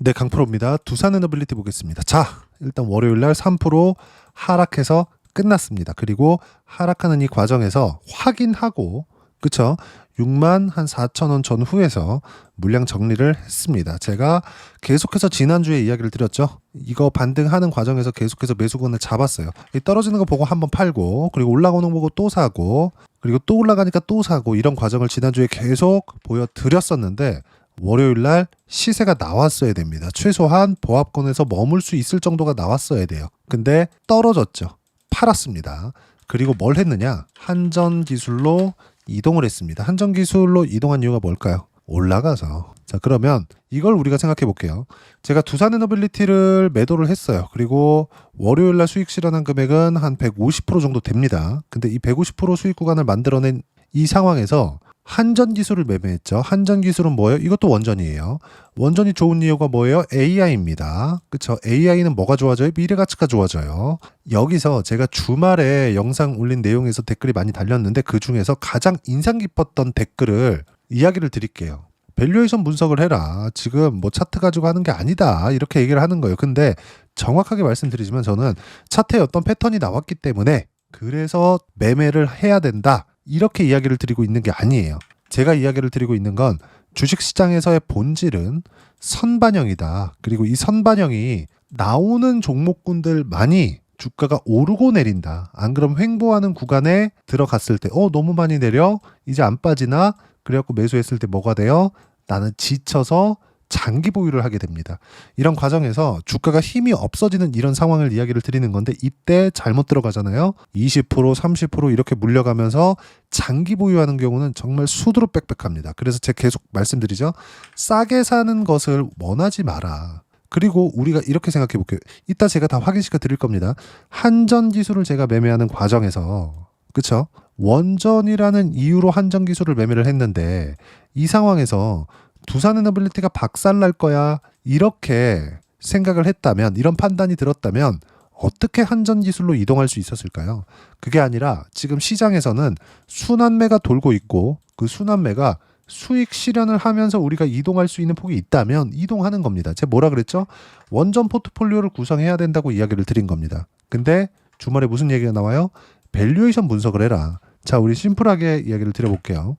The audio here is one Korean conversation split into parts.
네, 강프로입니다. 두산에너빌리티 보겠습니다. 자, 일단 월요일날 3% 하락해서 끝났습니다. 그리고 하락하는 이 과정에서 확인하고, 그쵸? 6만 한 4천 원 전후에서 물량 정리를 했습니다. 제가 계속해서 지난주에 이야기를 드렸죠. 이거 반등하는 과정에서 계속해서 매수권을 잡았어요. 이 떨어지는 거 보고 한번 팔고, 그리고 올라오는 거 보고 또 사고, 그리고 또 올라가니까 또 사고, 이런 과정을 지난주에 계속 보여드렸었는데, 월요일날 시세가 나왔어야 됩니다. 최소한 보합권에서 머물 수 있을 정도가 나왔어야 돼요. 근데 떨어졌죠. 팔았습니다. 그리고 뭘 했느냐? 한전 기술로 이동을 했습니다. 한전 기술로 이동한 이유가 뭘까요? 올라가서. 자, 그러면 이걸 우리가 생각해 볼게요. 제가 두산에너빌리티를 매도를 했어요. 그리고 월요일날 수익 실현한 금액은 한 150% 정도 됩니다. 근데 이 150% 수익 구간을 만들어낸 이 상황에서 한전 기술을 매매했죠. 한전 기술은 뭐예요? 이것도 원전이에요. 원전이 좋은 이유가 뭐예요? AI입니다. 그쵸? AI는 뭐가 좋아져요? 미래 가치가 좋아져요. 여기서 제가 주말에 영상 올린 내용에서 댓글이 많이 달렸는데 그 중에서 가장 인상 깊었던 댓글을 이야기를 드릴게요. 밸류에이션 분석을 해라. 지금 뭐 차트 가지고 하는 게 아니다. 이렇게 얘기를 하는 거예요. 근데 정확하게 말씀드리지만 저는 차트에 어떤 패턴이 나왔기 때문에 그래서 매매를 해야 된다. 이렇게 이야기를 드리고 있는 게 아니에요. 제가 이야기를 드리고 있는 건 주식시장에서의 본질은 선반영이다. 그리고 이 선반영이 나오는 종목군들만이 주가가 오르고 내린다. 안 그럼 횡보하는 구간에 들어갔을 때 너무 많이 내려? 이제 안 빠지나? 그래갖고 매수했을 때 뭐가 돼요? 나는 지쳐서 장기 보유를 하게 됩니다. 이런 과정에서 주가가 힘이 없어지는 이런 상황을 이야기를 드리는 건데 이때 잘못 들어가잖아요. 20%, 30% 이렇게 물려가면서 장기 보유하는 경우는 정말 수두로 빽빽합니다. 그래서 제가 계속 말씀드리죠. 싸게 사는 것을 원하지 마라. 그리고 우리가 이렇게 생각해 볼게요. 이따 제가 다 확인시켜 드릴 겁니다. 한전 기술을 제가 매매하는 과정에서 그쵸? 원전이라는 이유로 한전 기술을 매매를 했는데 이 상황에서 두산에너빌리티가 박살날 거야 이렇게 생각을 했다면 이런 판단이 들었다면 어떻게 한전 기술로 이동할 수 있었을까요? 그게 아니라 지금 시장에서는 순환매가 돌고 있고 그 순환매가 수익 실현을 하면서 우리가 이동할 수 있는 폭이 있다면 이동하는 겁니다. 제가 뭐라 그랬죠? 원전 포트폴리오를 구성해야 된다고 이야기를 드린 겁니다. 근데 주말에 무슨 얘기가 나와요? 밸류에이션 분석을 해라. 자, 우리 심플하게 이야기를 드려볼게요.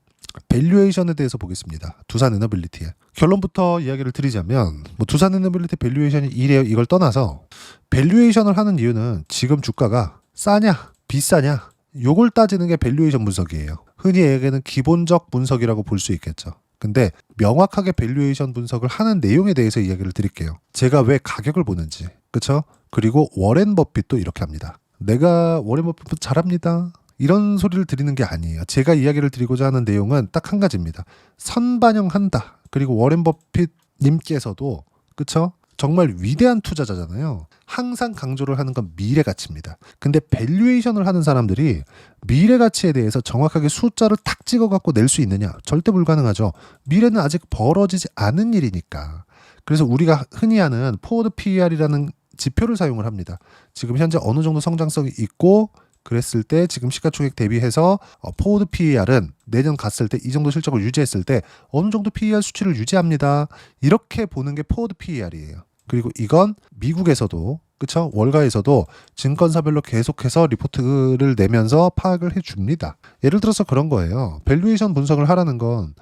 밸류에이션에 대해서 보겠습니다. 두산에너빌리티의 결론부터 이야기를 드리자면 두산에너빌리티 밸류에이션이 이래요 이걸 떠나서 밸류에이션을 하는 이유는 지금 주가가 싸냐 비싸냐 요걸 따지는 게 밸류에이션 분석이에요. 흔히 얘기하는 기본적 분석이라고 볼 수 있겠죠. 근데 명확하게 밸류에이션 분석을 하는 내용에 대해서 이야기를 드릴게요. 제가 왜 가격을 보는지 그쵸? 그리고 워렌 버핏도 이렇게 합니다. 내가 워렌 버핏 잘합니다. 이런 소리를 드리는 게 아니에요. 제가 이야기를 드리고자 하는 내용은 딱 한 가지입니다. 선반영한다. 그리고 워렌 버핏 님께서도 그쵸? 정말 위대한 투자자잖아요. 항상 강조를 하는 건 미래 가치입니다. 근데 밸류에이션을 하는 사람들이 미래 가치에 대해서 정확하게 숫자를 탁 찍어 갖고 낼 수 있느냐? 절대 불가능하죠. 미래는 아직 벌어지지 않은 일이니까. 그래서 우리가 흔히 하는 포워드 PER이라는 지표를 사용을 합니다. 지금 현재 어느 정도 성장성이 있고 그랬을 때 지금 시가총액 대비해서 포워드 PER은 내년 갔을 때 이 정도 실적을 유지했을 때 어느 정도 PER 수치를 유지합니다. 이렇게 보는 게 포워드 PER이에요. 그리고 이건 미국에서도 그쵸? 월가에서도 증권사별로 계속해서 리포트를 내면서 파악을 해줍니다. 예를 들어서 그런 거예요. 밸류에이션 분석을 하라는 건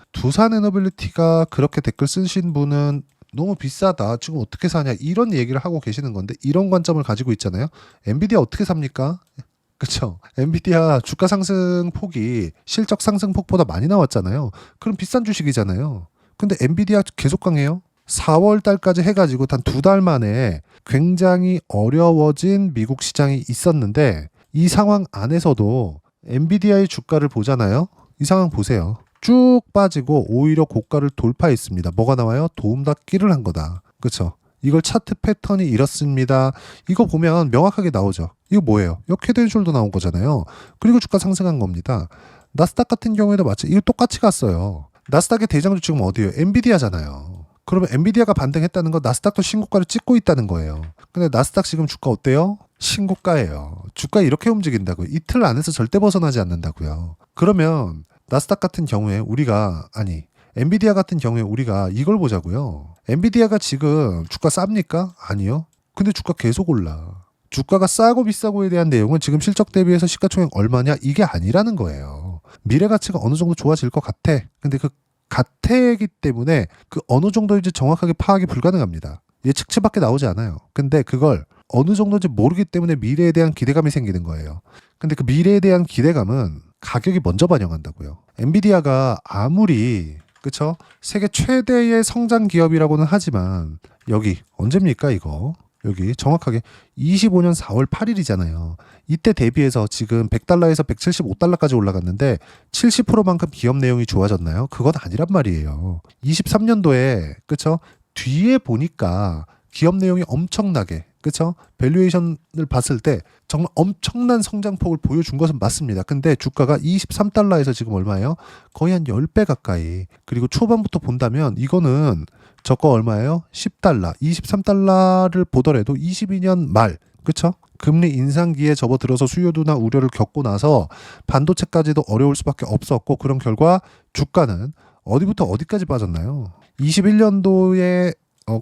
두산에너빌리티가 그렇게 댓글 쓰신 분은 너무 비싸다. 지금 어떻게 사냐. 이런 얘기를 하고 계시는 건데 이런 관점을 가지고 있잖아요. 엔비디아 어떻게 삽니까? 그쵸? 엔비디아 주가 상승 폭이 실적 상승 폭보다 많이 나왔잖아요. 그럼 비싼 주식이잖아요. 근데 엔비디아 계속 강해요. 4월 달까지 해가지고 단 2달 만에 굉장히 어려워진 미국 시장이 있었는데 이 상황 안에서도 엔비디아의 주가를 보잖아요. 이 상황 보세요. 쭉 빠지고 오히려 고가를 돌파했습니다. 뭐가 나와요? 도움닫기를 한 거다. 그쵸? 이걸 차트 패턴이 이렇습니다. 이거 보면 명확하게 나오죠. 이거 뭐예요? 역헤드앤숄더 나온 거잖아요. 그리고 주가 상승한 겁니다. 나스닥 같은 경우에도 이거 똑같이 갔어요. 나스닥의 대장주 지금 어디예요? 엔비디아잖아요. 그러면 엔비디아가 반등했다는 건 나스닥도 신고가를 찍고 있다는 거예요. 근데 나스닥 지금 주가 어때요? 신고가예요. 주가 이렇게 움직인다고요. 이틀 안에서 절대 벗어나지 않는다고요. 그러면 나스닥 같은 경우에 우리가 엔비디아 같은 경우에 우리가 이걸 보자고요. 엔비디아가 지금 주가 쌉니까? 아니요. 근데 주가 계속 올라. 주가가 싸고 비싸고에 대한 내용은 지금 실적 대비해서 시가총액 얼마냐 이게 아니라는 거예요. 미래 가치가 어느 정도 좋아질 것 같아. 근데 그 같애이기 때문에 그 어느 정도인지 정확하게 파악이 불가능합니다. 예측치밖에 나오지 않아요. 근데 그걸 어느 정도인지 모르기 때문에 미래에 대한 기대감이 생기는 거예요. 근데 그 미래에 대한 기대감은 가격이 먼저 반영한다고요. 엔비디아가 아무리 그쵸? 세계 최대의 성장 기업이라고는 하지만 여기 언제입니까 이거? 여기 정확하게 25년 4월 8일이잖아요. 이때 대비해서 지금 100달러에서 175달러까지 올라갔는데 70%만큼 기업 내용이 좋아졌나요? 그건 아니란 말이에요. 23년도에 그쵸? 뒤에 보니까 기업 내용이 엄청나게 그쵸? 밸류에이션을 봤을 때 정말 엄청난 성장폭을 보여준 것은 맞습니다. 근데 주가가 23달러에서 지금 얼마예요? 거의 한 10배 가까이. 그리고 초반부터 본다면 이거는 저가 얼마예요? 10달러. 23달러를 보더라도 22년 말 그쵸? 금리 인상기에 접어들어서 수요도나 우려를 겪고 나서 반도체까지도 어려울 수밖에 없었고 그런 결과 주가는 어디부터 어디까지 빠졌나요? 21년도에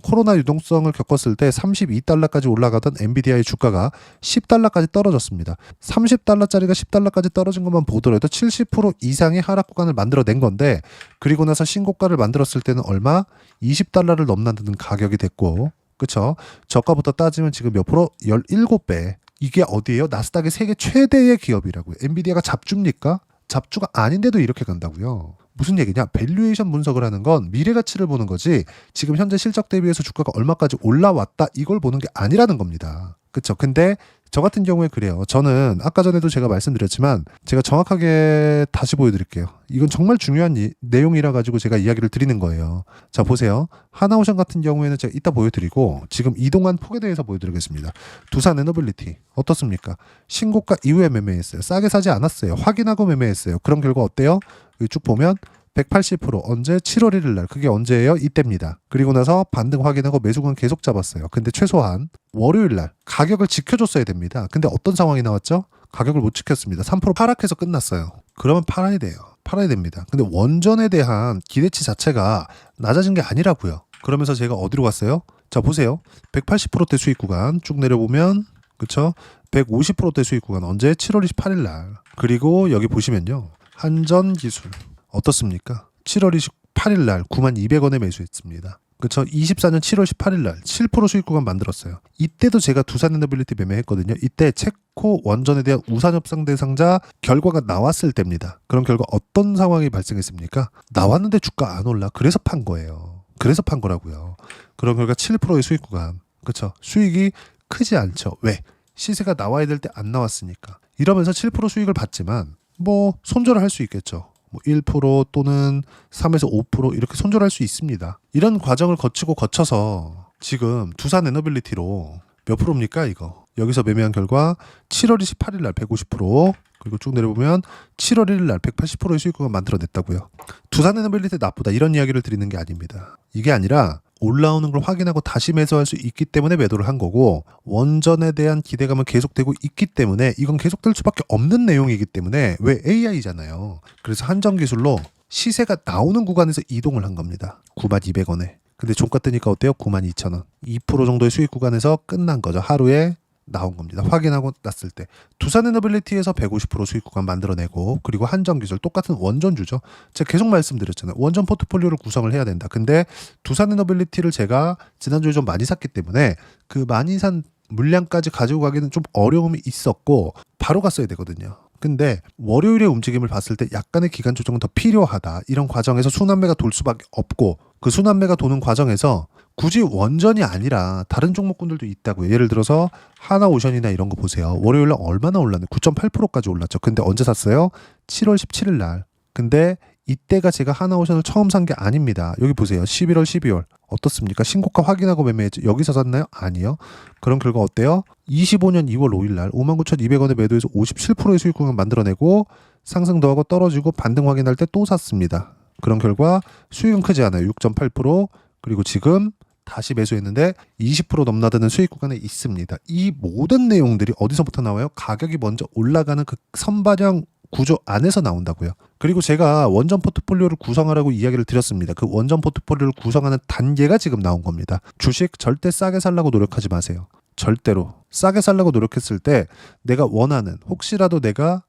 코로나 유동성을 겪었을 때 32달러까지 올라가던 엔비디아의 주가가 10달러까지 떨어졌습니다. 30달러짜리가 10달러까지 떨어진 것만 보더라도 70% 이상의 하락 구간을 만들어낸 건데 그리고 나서 신고가를 만들었을 때는 얼마? 20달러를 넘나드는 가격이 됐고 그쵸? 저가부터 따지면 지금 몇 프로? 17배. 이게 어디예요? 나스닥의 세계 최대의 기업이라고요. 엔비디아가 잡주입니까? 잡주가 아닌데도 이렇게 간다고요. 무슨 얘기냐? 밸류에이션 분석을 하는 건 미래 가치를 보는 거지 지금 현재 실적 대비해서 주가가 얼마까지 올라왔다 이걸 보는 게 아니라는 겁니다. 그쵸? 근데 저 같은 경우에 그래요. 저는 아까 전에도 제가 말씀드렸지만 제가 정확하게 다시 보여드릴게요. 이건 정말 중요한 내용이라 가지고 제가 이야기를 드리는 거예요. 자 보세요. 하나오션 같은 경우에는 제가 이따 보여드리고 지금 이동한 폭에 대해서 보여드리겠습니다. 두산 에너빌리티 어떻습니까? 신고가 이후에 매매했어요. 싸게 사지 않았어요. 확인하고 매매했어요. 그런 결과 어때요? 여기 쭉 보면 180% 언제? 7월 1일 날. 그게 언제예요? 이때입니다. 그리고 나서 반등 확인하고 매수권 계속 잡았어요. 근데 최소한 월요일 날 가격을 지켜줬어야 됩니다. 근데 어떤 상황이 나왔죠? 가격을 못 지켰습니다. 3% 하락해서 끝났어요. 그러면 팔아야 돼요. 팔아야 됩니다. 근데 원전에 대한 기대치 자체가 낮아진 게 아니라고요. 그러면서 제가 어디로 갔어요? 자 보세요. 180%대 수익 구간 쭉 내려보면 그쵸? 150%대 수익 구간 언제? 7월 28일 날. 그리고 여기 보시면요. 한전기술 어떻습니까? 7월 28일 날 92,000원에 매수했습니다. 그쵸? 24년 7월 18일 날 7% 수익 구간 만들었어요. 이때도 제가 두산에너빌리티 매매했거든요. 이때 체코 원전에 대한 우산협상 대상자 결과가 나왔을 때입니다. 그런 결과 어떤 상황이 발생했습니까? 나왔는데 주가 안 올라. 그래서 판 거예요. 그래서 판 거라고요. 그런 결과 7%의 수익 구간. 그쵸? 수익이 크지 않죠. 왜? 시세가 나와야 될 때 안 나왔으니까. 이러면서 7% 수익을 받지만 뭐 손절을 할 수 있겠죠. 뭐 1% 또는 3에서 5% 이렇게 손절할 수 있습니다. 이런 과정을 거쳐서 지금 두산 에너빌리티로 몇 프로입니까 이거? 여기서 매매한 결과 7월 28일 날 150% 그리고 쭉 내려보면 7월 1일 날 180%의 수익금을 만들어냈다고요. 두산 에너빌리티 나쁘다 이런 이야기를 드리는 게 아닙니다. 이게 아니라 올라오는 걸 확인하고 다시 매수할 수 있기 때문에 매도를 한 거고 원전에 대한 기대감은 계속되고 있기 때문에 이건 계속될 수밖에 없는 내용이기 때문에 왜 AI잖아요. 그래서 한전기술로 시세가 나오는 구간에서 이동을 한 겁니다. 92,000원에. 근데 종가 뜨니까 어때요? 92,000원. 2% 정도의 수익 구간에서 끝난 거죠. 하루에 나온 겁니다. 확인하고 났을 때 두산에너빌리티에서 150% 수익 구간 만들어내고 그리고 한전기술 똑같은 원전주죠. 제가 계속 말씀드렸잖아요. 원전 포트폴리오를 구성을 해야 된다. 근데 두산에너빌리티를 제가 지난주에 좀 많이 샀기 때문에 그 많이 산 물량까지 가지고 가기는 좀 어려움이 있었고 바로 갔어야 되거든요. 근데 월요일의 움직임을 봤을 때 약간의 기간 조정은 더 필요하다. 이런 과정에서 순환매가 돌 수밖에 없고 그 순환매가 도는 과정에서 굳이 원전이 아니라 다른 종목군들도 있다고요. 예를 들어서 하나오션이나 이런 거 보세요. 월요일날 얼마나 올랐네. 9.8%까지 올랐죠. 근데 언제 샀어요? 7월 17일 날. 근데 이때가 제가 하나오션을 처음 산 게 아닙니다. 여기 보세요. 11월, 12월. 어떻습니까? 신고가 확인하고 매매했죠. 여기서 샀나요? 아니요. 그런 결과 어때요? 25년 2월 5일 날 59,200원에 매도해서 57%의 수익 구간 만들어내고 상승도 하고 떨어지고 반등 확인할 때 또 샀습니다. 그런 결과 수익은 크지 않아요. 6.8% 그리고 지금 다시 매수했는데 20% 넘나드는 수익 구간에 있습니다. 이 모든 내용들이 어디서부터 나와요? 가격이 먼저 올라가는 그 선반영 구조 안에서 나온다고요. 그리고 제가 원전 포트폴리오를 구성하라고 이야기를 드렸습니다. 그 원전 포트폴리오를 구성하는 단계가 지금 나온 겁니다. 주식 절대 싸게 살라고 노력하지 마세요. 절대로 싸게 살라고 노력했을 때 내가 원하는, 혹시라도 내가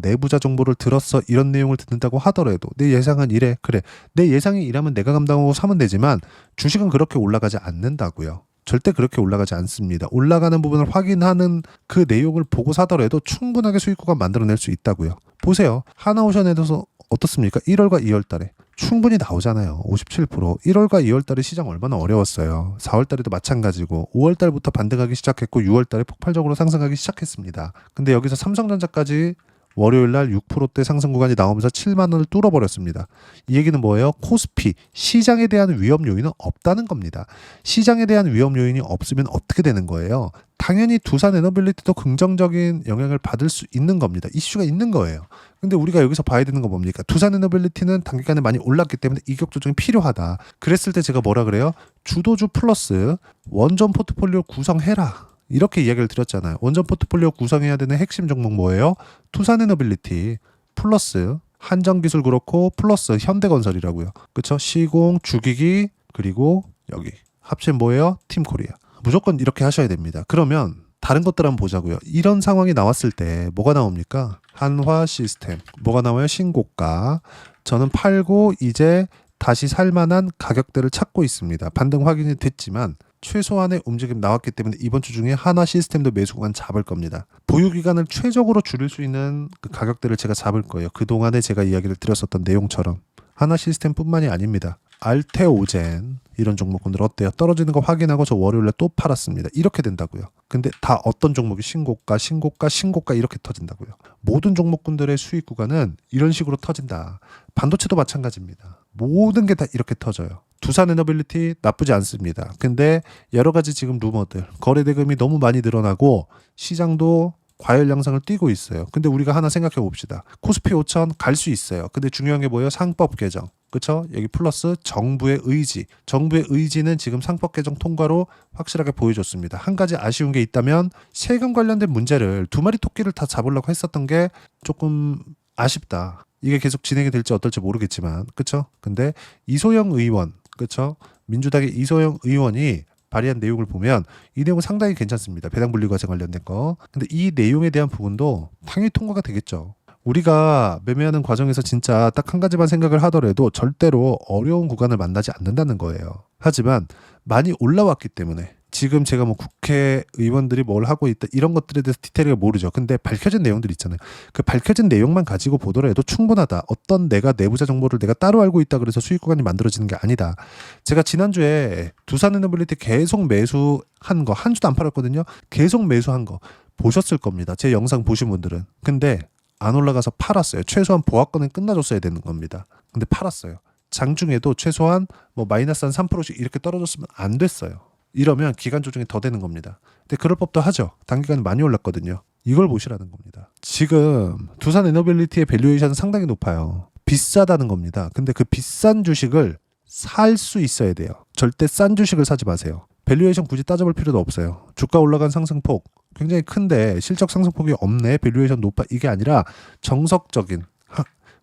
내부자 정보를 들었어 이런 내용을 듣는다고 하더라도 내 예상은 이래, 그래, 내 예상이 이라면 내가 감당하고 사면 되지만 주식은 그렇게 올라가지 않는다고요. 절대 그렇게 올라가지 않습니다. 올라가는 부분을 확인하는 그 내용을 보고 사더라도 충분하게 수익 구간 만들어낼 수 있다고요. 보세요. 하나오션에 대해서 어떻습니까? 1월과 2월 달에 충분히 나오잖아요. 57%. 1월과 2월 달에 시장 얼마나 어려웠어요. 4월 달에도 마찬가지고 5월 달부터 반등하기 시작했고 6월 달에 폭발적으로 상승하기 시작했습니다. 근데 여기서 삼성전자까지 월요일 날 6%대 상승 구간이 나오면서 7만 원을 뚫어버렸습니다. 이 얘기는 뭐예요? 코스피, 시장에 대한 위험 요인은 없다는 겁니다. 시장에 대한 위험 요인이 없으면 어떻게 되는 거예요? 당연히 두산에너빌리티도 긍정적인 영향을 받을 수 있는 겁니다. 이슈가 있는 거예요. 근데 우리가 여기서 봐야 되는 건 뭡니까? 두산에너빌리티는 단기간에 많이 올랐기 때문에 이격 조정이 필요하다. 그랬을 때 제가 뭐라 그래요? 주도주 플러스 원전 포트폴리오 구성해라. 이렇게 이야기를 드렸잖아요. 원전 포트폴리오 구성해야 되는 핵심 종목 뭐예요? 투산에너빌리티 플러스 한정기술 그렇고 플러스 현대건설이라고요. 그쵸? 시공, 주기기 그리고 여기 합친 뭐예요? 팀코리아. 무조건 이렇게 하셔야 됩니다. 그러면 다른 것들 한번 보자고요. 이런 상황이 나왔을 때 뭐가 나옵니까? 한화 시스템. 뭐가 나와요? 신고가. 저는 팔고 이제 다시 살만한 가격대를 찾고 있습니다. 반등 확인이 됐지만 최소한의 움직임 나왔기 때문에 이번 주 중에 하나 시스템도 매수 구간 잡을 겁니다. 보유 기간을 최적으로 줄일 수 있는 그 가격대를 제가 잡을 거예요. 그동안에 제가 이야기를 드렸었던 내용처럼. 하나 시스템뿐만이 아닙니다. 알테오젠 이런 종목군들 어때요? 떨어지는 거 확인하고 저 월요일에 또 팔았습니다. 이렇게 된다고요. 근데 다 어떤 종목이 신고가 이렇게 터진다고요. 모든 종목군들의 수익 구간은 이런 식으로 터진다. 반도체도 마찬가지입니다. 모든 게 다 이렇게 터져요. 두산에너빌리티 나쁘지 않습니다. 근데 여러 가지 지금 루머들, 거래 대금이 너무 많이 늘어나고 시장도 과열 양상을 띠고 있어요. 근데 우리가 하나 생각해 봅시다. 코스피 5천 갈 수 있어요. 근데 중요한 게 뭐예요? 상법 개정. 그렇죠? 여기 플러스 정부의 의지. 정부의 의지는 지금 상법 개정 통과로 확실하게 보여줬습니다. 한 가지 아쉬운 게 있다면 세금 관련된 문제를 두 마리 토끼를 다 잡으려고 했었던 게 조금 아쉽다. 이게 계속 진행이 될지 어떨지 모르겠지만, 그렇죠? 근데 이소영 의원, 그렇죠? 민주당의 이소영 의원이 발의한 내용을 보면 이 내용은 상당히 괜찮습니다. 배당분리과세 관련된 거. 근데 이 내용에 대한 부분도 당연히 통과가 되겠죠. 우리가 매매하는 과정에서 진짜 딱 한 가지만 생각을 하더라도 절대로 어려운 구간을 만나지 않는다는 거예요. 하지만 많이 올라왔기 때문에 지금 제가 뭐 국회의원들이 뭘 하고 있다 이런 것들에 대해서 디테일하게 모르죠. 근데 밝혀진 내용들 있잖아요. 그 밝혀진 내용만 가지고 보더라도 충분하다. 어떤 내가 내부자 정보를 내가 따로 알고 있다 그래서 수익 구간이 만들어지는 게 아니다. 제가 지난주에 두산에너빌리티 계속 매수한 거 한 주도 안 팔았거든요. 계속 매수한 거 보셨을 겁니다. 제 영상 보신 분들은. 근데 안 올라가서 팔았어요. 최소한 보합권은 끝나줬어야 되는 겁니다. 근데 팔았어요. 장중에도 최소한 뭐 마이너스 한 3%씩 이렇게 떨어졌으면 안 됐어요. 이러면 기간 조정이 더 되는 겁니다. 근데 그럴 법도 하죠. 단기간에 많이 올랐거든요. 이걸 보시라는 겁니다. 지금 두산에너빌리티의 밸류에이션은 상당히 높아요. 비싸다는 겁니다. 근데 그 비싼 주식을 살 수 있어야 돼요. 절대 싼 주식을 사지 마세요. 밸류에이션 굳이 따져볼 필요도 없어요. 주가 올라간 상승폭 굉장히 큰데 실적 상승폭이 없네. 밸류에이션 높아. 이게 아니라 정석적인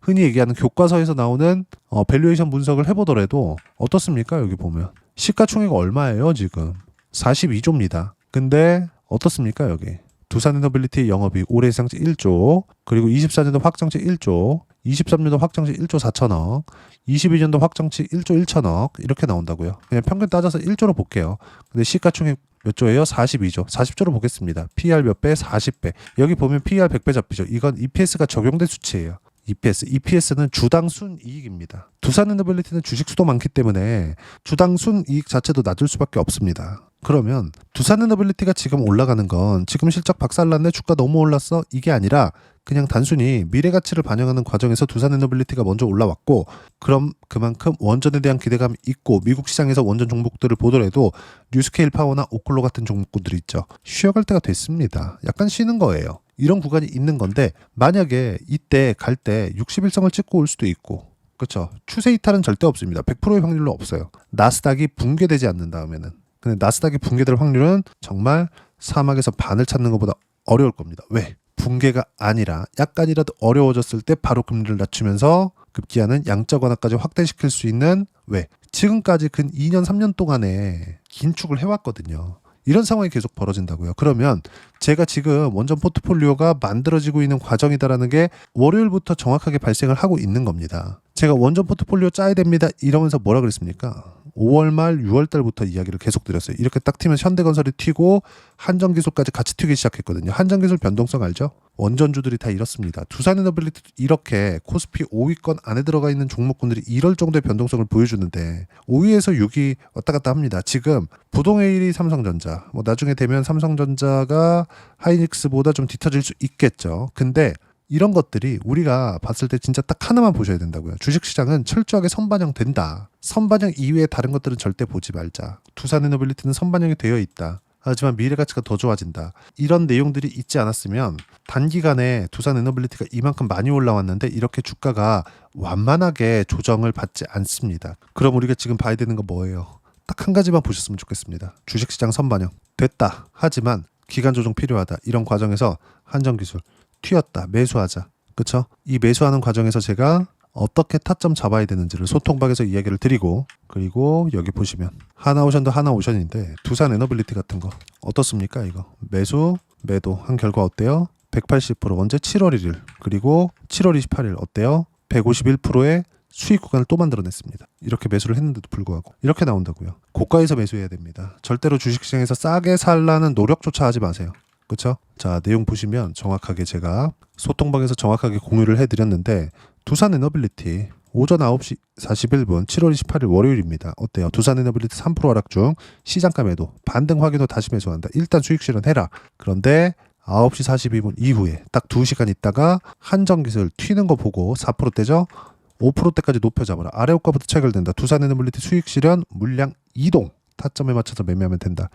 흔히 얘기하는 교과서에서 나오는 밸류에이션 분석을 해보더라도 어떻습니까? 여기 보면 시가총액 얼마예요 지금? 42조입니다. 근데 어떻습니까 여기? 두산에너빌리티 영업이익 올해 예상치 1조, 그리고 24년도 확정치 1조, 23년도 확정치 1조 4천억, 22년도 확정치 1조 1천억 이렇게 나온다고요. 그냥 평균 따져서 1조로 볼게요. 근데 시가총액 몇 조예요? 42조. 40조로 보겠습니다. PER 몇 배? 40배. 여기 보면 PER 100배 잡히죠. 이건 EPS가 적용된 수치예요. EPS는 주당 순이익입니다. 두산에너빌리티는 주식 수도 많기 때문에 주당 순이익 자체도 낮을 수밖에 없습니다. 그러면 두산에너빌리티가 지금 올라가는 건 지금 실적 박살났네 주가 너무 올랐어 이게 아니라 그냥 단순히 미래 가치를 반영하는 과정에서 두산에너빌리티가 먼저 올라왔고 그럼 그만큼 원전에 대한 기대감이 있고 미국 시장에서 원전 종목들을 보더라도 뉴스케일 파워나 오클로 같은 종목들이 있죠. 쉬어갈 때가 됐습니다. 약간 쉬는 거예요. 이런 구간이 있는 건데 만약에 이때 갈 때 61성을 찍고 올 수도 있고 그렇죠. 추세 이탈은 절대 없습니다. 100%의 확률로 없어요. 나스닥이 붕괴되지 않는 다음에는. 근데 나스닥이 붕괴될 확률은 정말 사막에서 반을 찾는 것보다 어려울 겁니다. 왜? 붕괴가 아니라 약간이라도 어려워졌을 때 바로 금리를 낮추면서 급기야는 양적 완화까지 확대시킬 수 있는 왜? 지금까지 근 2년 3년 동안에 긴축을 해왔거든요. 이런 상황이 계속 벌어진다고요. 그러면 제가 지금 원전 포트폴리오가 만들어지고 있는 과정이다라는 게 월요일부터 정확하게 발생을 하고 있는 겁니다. 제가 원전 포트폴리오 짜야 됩니다 이러면서 뭐라 그랬습니까? 5월 말 6월 달부터 이야기를 계속 드렸어요. 이렇게 딱 튀면 현대건설이 튀고 한전기술까지 같이 튀기 시작했거든요. 한전기술 변동성 알죠? 원전주들이 다 이렇습니다. 두산에너빌리티도 이렇게 코스피 5위권 안에 들어가 있는 종목군들이 이럴 정도의 변동성을 보여주는데 5위에서 6위 왔다 갔다 합니다. 지금 부동의 1위 삼성전자, 뭐 나중에 되면 삼성전자가 하이닉스보다 좀 뒤처질 수 있겠죠. 근데 이런 것들이 우리가 봤을 때 진짜 딱 하나만 보셔야 된다고요. 주식시장은 철저하게 선반영된다. 선반영 이외에 다른 것들은 절대 보지 말자. 두산에너빌리티는 선반영이 되어 있다. 하지만 미래 가치가 더 좋아진다. 이런 내용들이 있지 않았으면 단기간에 두산에너빌리티가 이만큼 많이 올라왔는데 이렇게 주가가 완만하게 조정을 받지 않습니다. 그럼 우리가 지금 봐야 되는 건 뭐예요? 딱 한 가지만 보셨으면 좋겠습니다. 주식시장 선반영 됐다. 하지만 기간 조정 필요하다. 이런 과정에서 한전기술 튀었다. 매수하자. 그쵸? 이 매수하는 과정에서 제가 어떻게 타점 잡아야 되는지를 소통방에서 이야기를 드리고, 그리고 여기 보시면 하나오션도 하나오션인데 두산에너빌리티 같은 거 어떻습니까? 이거 매수 매도 한 결과 어때요? 180% 언제? 7월 1일 그리고 7월 28일 어때요? 151%의 수익 구간을 또 만들어냈습니다. 이렇게 매수를 했는데도 불구하고 이렇게 나온다고요. 고가에서 매수해야 됩니다. 절대로 주식시장에서 싸게 살라는 노력조차 하지 마세요. 그렇죠? 자, 내용 보시면 정확하게 제가 소통방에서 정확하게 공유를 해드렸는데 두산에너빌리티 오전 9시 41분 7월 28일 월요일입니다. 어때요? 두산에너빌리티 3% 하락 중 시장가 매도 반등 확인 후 다시 매수한다. 일단 수익 실현해라. 그런데 9시 42분 이후에 딱 2시간 있다가 한전기술 튀는 거 보고 4%대죠? 5%대까지 높여잡아라. 아래 호가부터 체결된다. 두산에너빌리티 수익 실현 물량 이동 타점에 맞춰서 매매하면 된다.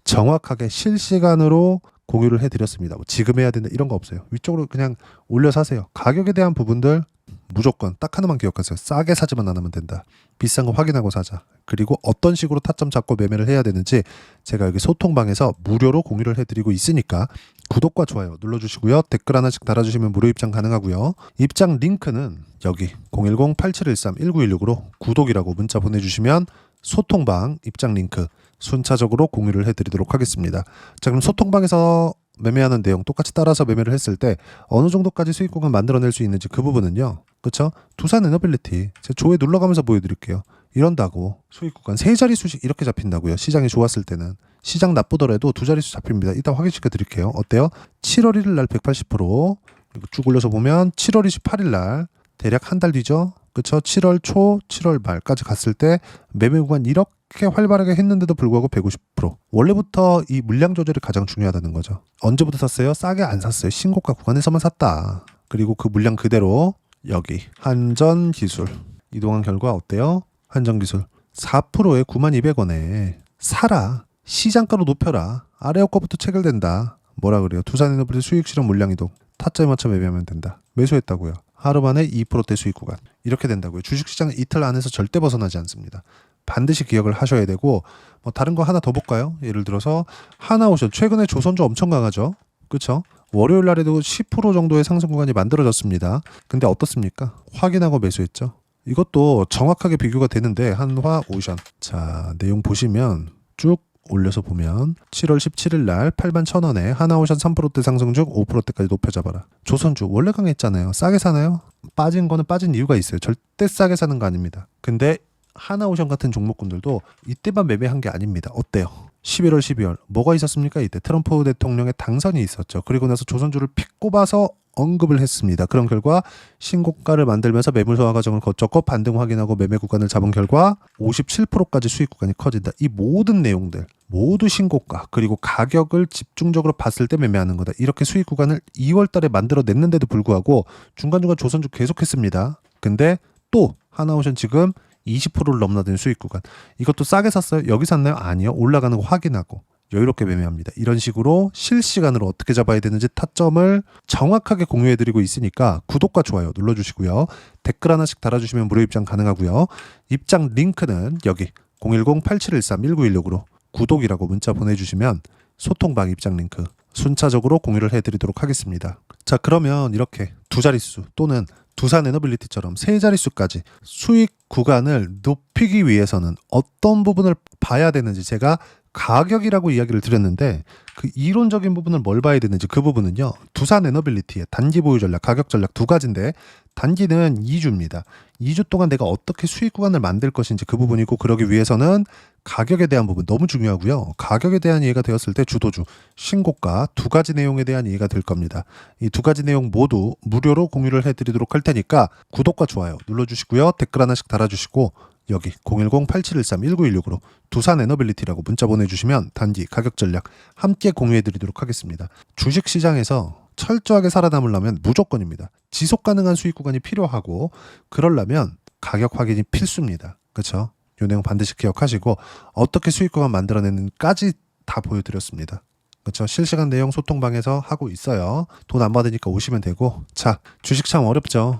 정확하게 실시간으로 공유를 해드렸습니다. 뭐 지금 해야 된다 이런 거 없어요. 위쪽으로 그냥 올려서 하세요. 가격에 대한 부분들 무조건 딱 하나만 기억하세요. 싸게 사지만 않으면 된다. 비싼 거 확인하고 사자. 그리고 어떤 식으로 타점 잡고 매매를 해야 되는지 제가 여기 소통방에서 무료로 공유를 해드리고 있으니까 구독과 좋아요 눌러주시고요. 댓글 하나씩 달아주시면 무료 입장 가능하고요. 입장 링크는 여기 010-8713-1916으로 구독이라고 문자 보내주시면 소통방 입장 링크 순차적으로 공유를 해드리도록 하겠습니다. 자, 그럼 소통방에서 매매하는 내용 똑같이 따라서 매매를 했을 때 어느 정도까지 수익 구간 만들어낼 수 있는지 그 부분은요. 그렇죠? 두산에너빌리티 제가 조회 눌러가면서 보여드릴게요. 이런다고 수익 구간 세 자릿수씩 이렇게 잡힌다고요. 시장이 좋았을 때는. 시장 나쁘더라도 두 자릿수 잡힙니다. 이따 확인시켜 드릴게요. 어때요? 7월 1일 날 180% 그리고 쭉 올려서 보면 7월 28일 날 대략 한 달 뒤죠. 그렇죠? 7월 초, 7월 말까지 갔을 때 매매 구간 이렇게 활발하게 했는데도 불구하고 150%. 원래부터 이 물량 조절이 가장 중요하다는 거죠. 언제부터 샀어요? 싸게 안 샀어요. 신고가 구간에서만 샀다. 그리고 그 물량 그대로 여기 한전기술 이동한 결과 어때요? 한전기술 4%에 92,200원에 사라. 시장가로 높여라. 아래 호가부터 체결된다. 뭐라 그래요? 두산에너빌리티 수익 실현 물량 이동. 타점에 맞춰 매매하면 된다. 매수했다고요. 하루 만에 2%대 수익 구간. 이렇게 된다고요. 주식시장은 이틀 안에서 절대 벗어나지 않습니다. 반드시 기억을 하셔야 되고 뭐 다른 거 하나 더 볼까요? 예를 들어서 하나오션 최근에 조선주 엄청 강하죠. 그렇죠? 월요일 날에도 10% 정도의 상승 구간이 만들어졌습니다. 근데 어떻습니까? 확인하고 매수했죠. 이것도 정확하게 비교가 되는데 한화오션. 자, 내용 보시면 쭉 올려서 보면 7월 17일 날 81,000원에 하나오션 3%대 상승 중 5%대까지 높여잡아라. 조선주 원래 강했잖아요. 싸게 사나요? 빠진 거는 빠진 이유가 있어요. 절대 싸게 사는 거 아닙니다. 근데 하나오션 같은 종목군들도 이때만 매매한 게 아닙니다. 어때요? 11월, 12월 뭐가 있었습니까? 이때 트럼프 대통령의 당선이 있었죠. 그리고 나서 조선주를 픽 꼽아서 언급을 했습니다. 그런 결과 신고가를 만들면서 매물 소화 과정을 거쳤고 반등 확인하고 매매 구간을 잡은 결과 57%까지 수익 구간이 커진다. 이 모든 내용들 모두 신고가 그리고 가격을 집중적으로 봤을 때 매매하는 거다. 이렇게 수익 구간을 2월 달에 만들어냈는데도 불구하고 중간중간 조선주 계속했습니다. 근데 또 하나오션 지금 20%를 넘나드는 수익 구간. 이것도 싸게 샀어요? 여기 샀나요? 아니요. 올라가는 거 확인하고 여유롭게 매매합니다. 이런 식으로 실시간으로 어떻게 잡아야 되는지 타점을 정확하게 공유해드리고 있으니까 구독과 좋아요 눌러주시고요. 댓글 하나씩 달아주시면 무료 입장 가능하고요. 입장 링크는 여기 010-8713-1916으로 구독이라고 문자 보내주시면 소통방 입장 링크 순차적으로 공유를 해드리도록 하겠습니다. 자, 그러면 이렇게 두 자릿수 또는 두산 에너빌리티처럼 세 자릿수까지 수익 구간을 높이기 위해서는 어떤 부분을 봐야 되는지 제가 가격이라고 이야기를 드렸는데 그 이론적인 부분을 뭘 봐야 되는지 그 부분은요. 두산 에너빌리티의 단기 보유 전략, 가격 전략 두 가지인데 단기는 2주입니다. 2주 동안 내가 어떻게 수익 구간을 만들 것인지 그 부분이고 그러기 위해서는 가격에 대한 부분 너무 중요하고요. 가격에 대한 이해가 되었을 때 주도주, 신고가 두 가지 내용에 대한 이해가 될 겁니다. 이 두 가지 내용 모두 무료로 공유를 해드리도록 할 테니까 구독과 좋아요 눌러주시고요. 댓글 하나씩 달아주시고 여기 010-8713-1916으로 두산 에너빌리티라고 문자 보내주시면 단기 가격 전략 함께 공유해드리도록 하겠습니다. 주식시장에서 철저하게 살아남으려면 무조건입니다. 지속 가능한 수익 구간이 필요하고 그러려면 가격 확인이 필수입니다. 그렇죠? 이 내용 반드시 기억하시고 어떻게 수익 구간 만들어내는까지 다 보여드렸습니다. 그렇죠? 실시간 내용 소통방에서 하고 있어요. 돈 안 받으니까 오시면 되고. 자, 주식 참 어렵죠.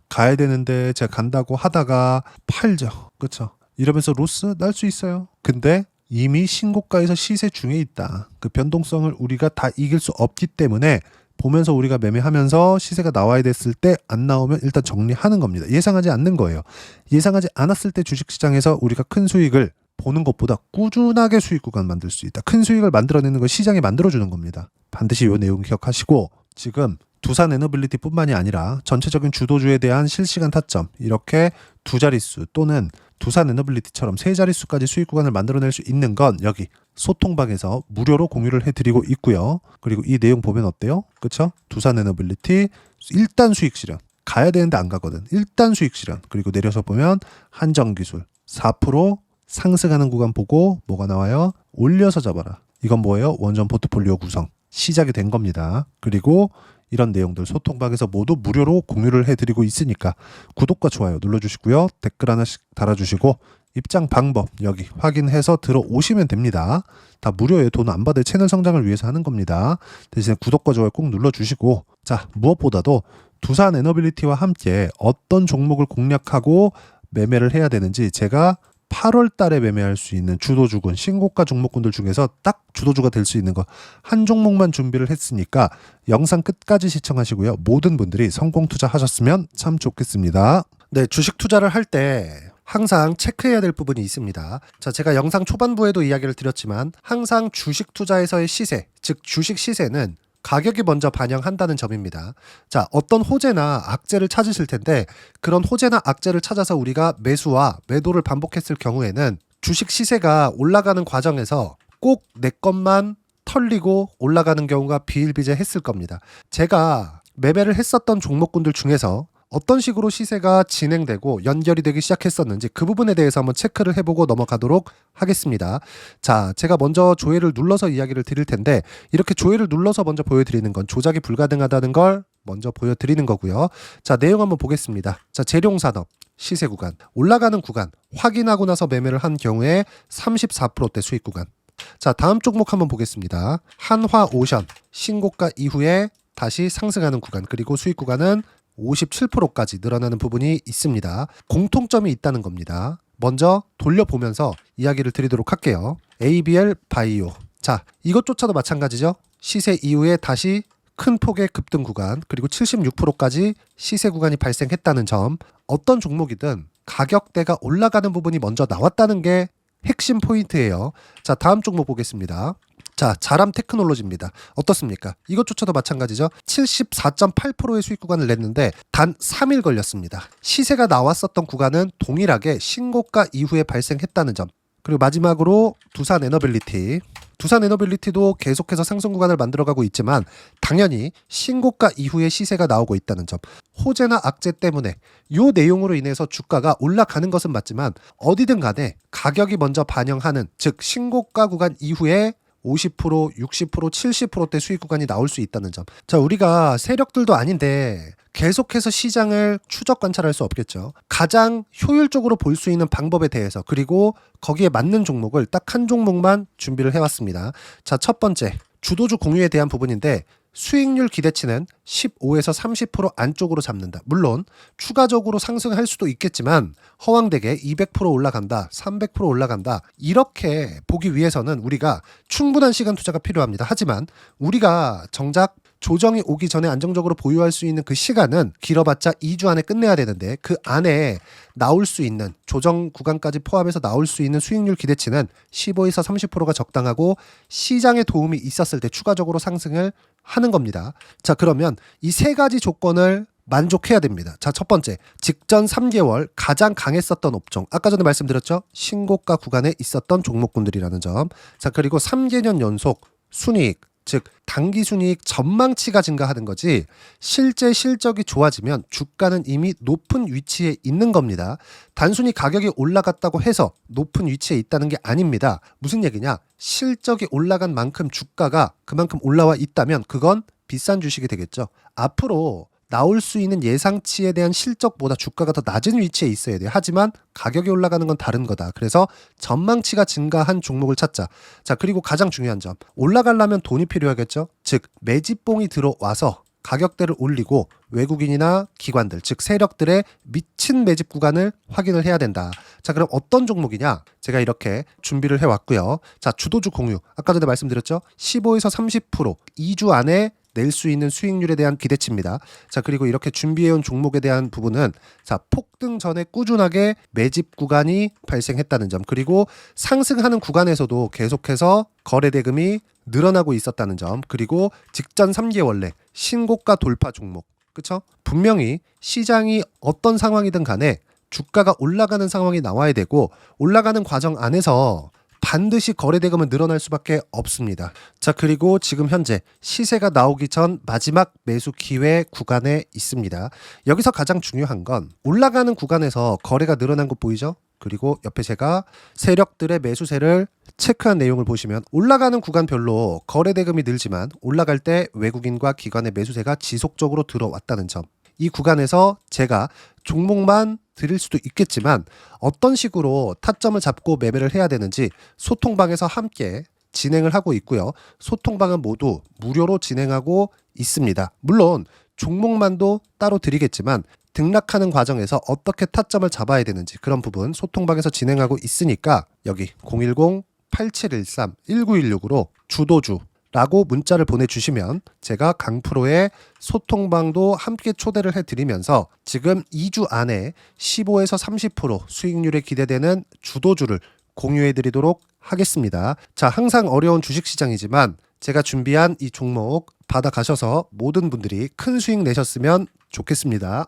가야 되는데 제가 간다고 하다가 팔죠. 그렇죠? 이러면서 로스 날 수 있어요. 근데 이미 신고가에서 시세 중에 있다. 그 변동성을 우리가 다 이길 수 없기 때문에 보면서 우리가 매매하면서 시세가 나와야 됐을 때 안 나오면 일단 정리하는 겁니다. 예상하지 않는 거예요. 예상하지 않았을 때 주식시장에서 우리가 큰 수익을 보는 것보다 꾸준하게 수익 구간 만들 수 있다. 큰 수익을 만들어내는 걸 시장이 만들어주는 겁니다. 반드시 이 내용 기억하시고 지금 두산 에너빌리티뿐만이 아니라 전체적인 주도주에 대한 실시간 타점 이렇게 두 자릿수 또는 두산 에너빌리티처럼 세 자릿수까지 수익 구간을 만들어낼 수 있는 건 여기 소통방에서 무료로 공유를 해드리고 있고요. 그리고 이 내용 보면 어때요? 그렇죠? 두산 에너빌리티 1단 수익 실현 가야 되는데 안 가거든. 1단 수익 실현 그리고 내려서 보면 한정기술 4% 상승하는 구간 보고 뭐가 나와요? 올려서 잡아라. 이건 뭐예요? 원전 포트폴리오 구성 시작이 된 겁니다. 그리고 이런 내용들 소통방에서 모두 무료로 공유를 해드리고 있으니까 구독과 좋아요 눌러주시고요. 댓글 하나씩 달아주시고 입장 방법 여기 확인해서 들어오시면 됩니다. 다 무료예요. 돈 안 받을 채널 성장을 위해서 하는 겁니다. 대신에 구독과 좋아요 꼭 눌러주시고 자 무엇보다도 두산 에너빌리티와 함께 어떤 종목을 공략하고 매매를 해야 되는지 제가 8월 달에 매매할 수 있는 주도주군, 신고가 종목군들 중에서 딱 주도주가 될 수 있는 거 한 종목만 준비를 했으니까 영상 끝까지 시청하시고요. 모든 분들이 성공 투자하셨으면 참 좋겠습니다. 네, 주식 투자를 할 때 항상 체크해야 될 부분이 있습니다. 자, 제가 영상 초반부에도 이야기를 드렸지만 항상 주식 투자에서의 시세, 즉 주식 시세는 가격이 먼저 반영한다는 점입니다. 자, 어떤 호재나 악재를 찾으실 텐데 그런 호재나 악재를 찾아서 우리가 매수와 매도를 반복했을 경우에는 주식 시세가 올라가는 과정에서 꼭 내 것만 털리고 올라가는 경우가 비일비재했을 겁니다. 제가 매매를 했었던 종목군들 중에서 어떤 식으로 시세가 진행되고 연결이 되기 시작했었는지 그 부분에 대해서 한번 체크를 해보고 넘어가도록 하겠습니다. 자, 제가 먼저 조회를 눌러서 이야기를 드릴 텐데 이렇게 조회를 눌러서 먼저 보여드리는 건 조작이 불가능하다는 걸 먼저 보여드리는 거고요. 자, 내용 한번 보겠습니다. 자, 재룡산업 시세 구간 올라가는 구간 확인하고 나서 매매를 한 경우에 34%대 수익 구간. 자, 다음 종목 한번 보겠습니다. 한화오션 신고가 이후에 다시 상승하는 구간 그리고 수익 구간은 57%까지 늘어나는 부분이 있습니다. 공통점이 있다는 겁니다. 먼저 돌려보면서 이야기를 드리도록 할게요. ABL 바이오. 자, 이것조차도 마찬가지죠. 시세 이후에 다시 큰 폭의 급등 구간 그리고 76%까지 시세 구간이 발생했다는 점. 어떤 종목이든 가격대가 올라가는 부분이 먼저 나왔다는 게 핵심 포인트예요. 자, 다음 종목 보겠습니다. 자, 자람 테크놀로지입니다. 어떻습니까? 이것조차도 마찬가지죠. 74.8%의 수익 구간을 냈는데 단 3일 걸렸습니다. 시세가 나왔었던 구간은 동일하게 신고가 이후에 발생했다는 점. 그리고 마지막으로 두산 에너빌리티. 두산 에너빌리티도 계속해서 상승 구간을 만들어가고 있지만 당연히 신고가 이후에 시세가 나오고 있다는 점. 호재나 악재 때문에 이 내용으로 인해서 주가가 올라가는 것은 맞지만 어디든 간에 가격이 먼저 반영하는 즉 신고가 구간 이후에 50%, 60%, 70%대 수익 구간이 나올 수 있다는 점. 자, 우리가 세력들도 아닌데 계속해서 시장을 추적 관찰할 수 없겠죠. 가장 효율적으로 볼 수 있는 방법에 대해서 그리고 거기에 맞는 종목을 딱 한 종목만 준비를 해왔습니다. 자, 첫 번째 주도주 공유에 대한 부분인데 수익률 기대치는 15에서 30% 안쪽으로 잡는다. 물론 추가적으로 상승할 수도 있겠지만 허황되게 200% 올라간다, 300% 올라간다 이렇게 보기 위해서는 우리가 충분한 시간 투자가 필요합니다. 하지만 우리가 정작 조정이 오기 전에 안정적으로 보유할 수 있는 그 시간은 길어봤자 2주 안에 끝내야 되는데 그 안에 나올 수 있는 조정 구간까지 포함해서 나올 수 있는 수익률 기대치는 15에서 30%가 적당하고 시장에 도움이 있었을 때 추가적으로 상승을 하는 겁니다. 자, 그러면 이 세 가지 조건을 만족해야 됩니다. 자, 첫 번째, 직전 3개월 가장 강했었던 업종. 아까 전에 말씀드렸죠? 신고가 구간에 있었던 종목군들이라는 점. 자, 그리고 3개년 연속 순이익, 즉 단기 순이익 전망치가 증가하는 거지 실제 실적이 좋아지면 주가는 이미 높은 위치에 있는 겁니다. 단순히 가격이 올라갔다고 해서 높은 위치에 있다는 게 아닙니다. 무슨 얘기냐? 실적이 올라간 만큼 주가가 그만큼 올라와 있다면 그건 비싼 주식이 되겠죠. 앞으로 나올 수 있는 예상치에 대한 실적보다 주가가 더 낮은 위치에 있어야 돼요. 하지만 가격이 올라가는 건 다른 거다. 그래서 전망치가 증가한 종목을 찾자. 자, 그리고 가장 중요한 점. 올라가려면 돈이 필요하겠죠. 즉 매집봉이 들어와서 가격대를 올리고 외국인이나 기관들, 즉 세력들의 미친 매집 구간을 확인을 해야 된다. 자, 그럼 어떤 종목이냐? 제가 이렇게 준비를 해왔고요. 자, 주도주 공유. 아까 전에 말씀드렸죠. 15에서 30% 2주 안에 낼 수 있는 수익률에 대한 기대치입니다. 자, 그리고 이렇게 준비해온 종목에 대한 부분은 자, 폭등 전에 꾸준하게 매집 구간이 발생했다는 점, 그리고 상승하는 구간에서도 계속해서 거래 대금이 늘어나고 있었다는 점, 그리고 직전 3개월 내 신고가 돌파 종목. 그쵸? 분명히 시장이 어떤 상황이든 간에 주가가 올라가는 상황이 나와야 되고 올라가는 과정 안에서 반드시 거래 대금은 늘어날 수밖에 없습니다. 자, 그리고 지금 현재 시세가 나오기 전 마지막 매수 기회 구간에 있습니다. 여기서 가장 중요한 건 올라가는 구간에서 거래가 늘어난 거 보이죠? 그리고 옆에 제가 세력들의 매수세를 체크한 내용을 보시면 올라가는 구간별로 거래 대금이 늘지만 올라갈 때 외국인과 기관의 매수세가 지속적으로 들어왔다는 점. 이 구간에서 제가 종목만 드릴 수도 있겠지만 어떤 식으로 타점을 잡고 매매를 해야 되는지 소통방에서 함께 진행을 하고 있고요. 소통방은 모두 무료로 진행하고 있습니다. 물론 종목만도 따로 드리겠지만 등락하는 과정에서 어떻게 타점을 잡아야 되는지 그런 부분 소통방에서 진행하고 있으니까 여기 010-8713-1916으로 주도주 라고 문자를 보내주시면 제가 강프로의 소통방도 함께 초대를 해드리면서 지금 2주 안에 15에서 30% 수익률에 기대되는 주도주를 공유해드리도록 하겠습니다. 자, 항상 어려운 주식시장이지만 제가 준비한 이 종목 받아가셔서 모든 분들이 큰 수익 내셨으면 좋겠습니다.